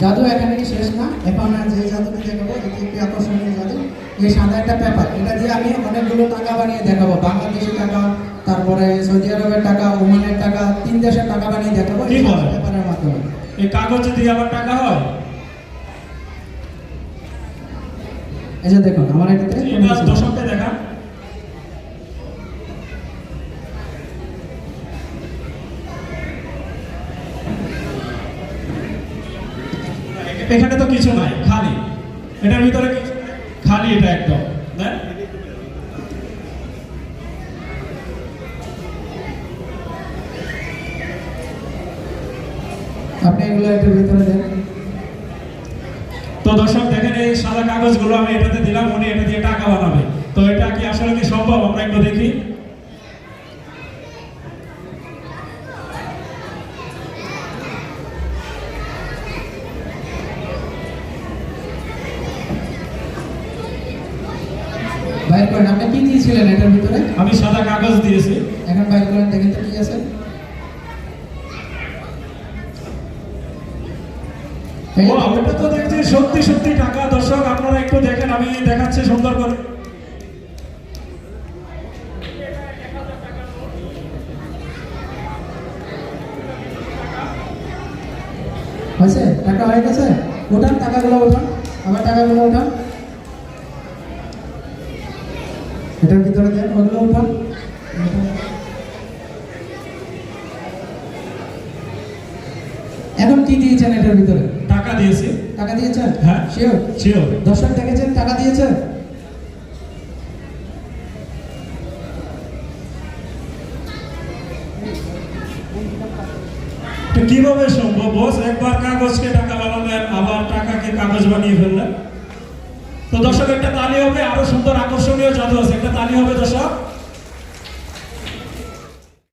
জাদু এখানে কি শেষ না, এখন যে জাদুটি দেখাবো এটি একটি আকর্ষণীয় জাদু। এই সাদা একটা পেপার, এটা দিয়ে আমি অনেকগুলো টাকা বানিয়ে দেখাবো, বাংলাদেশি টাকা, তারপরে সৌদি আরবের টাকা, ওমানের টাকা, 3 দেশের টাকা বানিয়ে দেখাবো এই সাদা পেপারের মাধ্যমে। এই কাগজ দিয়ে আবার টাকা হয়? এই যে দেখুন আমার এটাতে দর্শককে দেখা। এখানে তো কিছু নাই, খালি। এটার ভিতরে কিছু নাই, খালি এটা একদম। আপনি এগুলো এটার ভিতরে দেন। তো দর্শক দেখেন এই সাদা কাগজগুলো আমি এটাতে দিলাম, উনি এটা দিয়ে টাকা বানাবে। তো এটা কি আসলে কি সম্ভব? আমরা একটু দেখি। বাইর করেন, আপনি কি দিয়েছিলেন এটার ভিতরে? আমি সাদা কাগজ দিয়েছি। এখন বাইর করেন, দেখেন তো কি আছে। এটা তো দেখছি সত্যি সত্যি টাকা। দর্শক আপনারা একটু দেখেন, আমি দেখাচ্ছি সুন্দর করে। হয়েছে, টাকা হয়ে গেছে। ওঠান টাকাগুলো, ওঠান আমার টাকাগুলো ওঠান, এটার ভিতরে দেন, ওগুলো ওঠান। এখন কি দিয়েছেন এটার ভিতরে? টাকা দিয়েছি। টাকা দিয়েছেন? হ্যাঁ শিওর? শিওর। দর্শক দেখেছেন টাকা দিয়েছে? তো কিভাবে সম্ভব বস? একবার কাগজকে টাকা বানালেন, আবার টাকাকে কাগজ বানিয়ে ফেললেন। তো দর্শক একটা তালি হবে, আরো সুন্দর আকর্ষণীয় জাদু আছে, একটা তালি হবে দর্শক।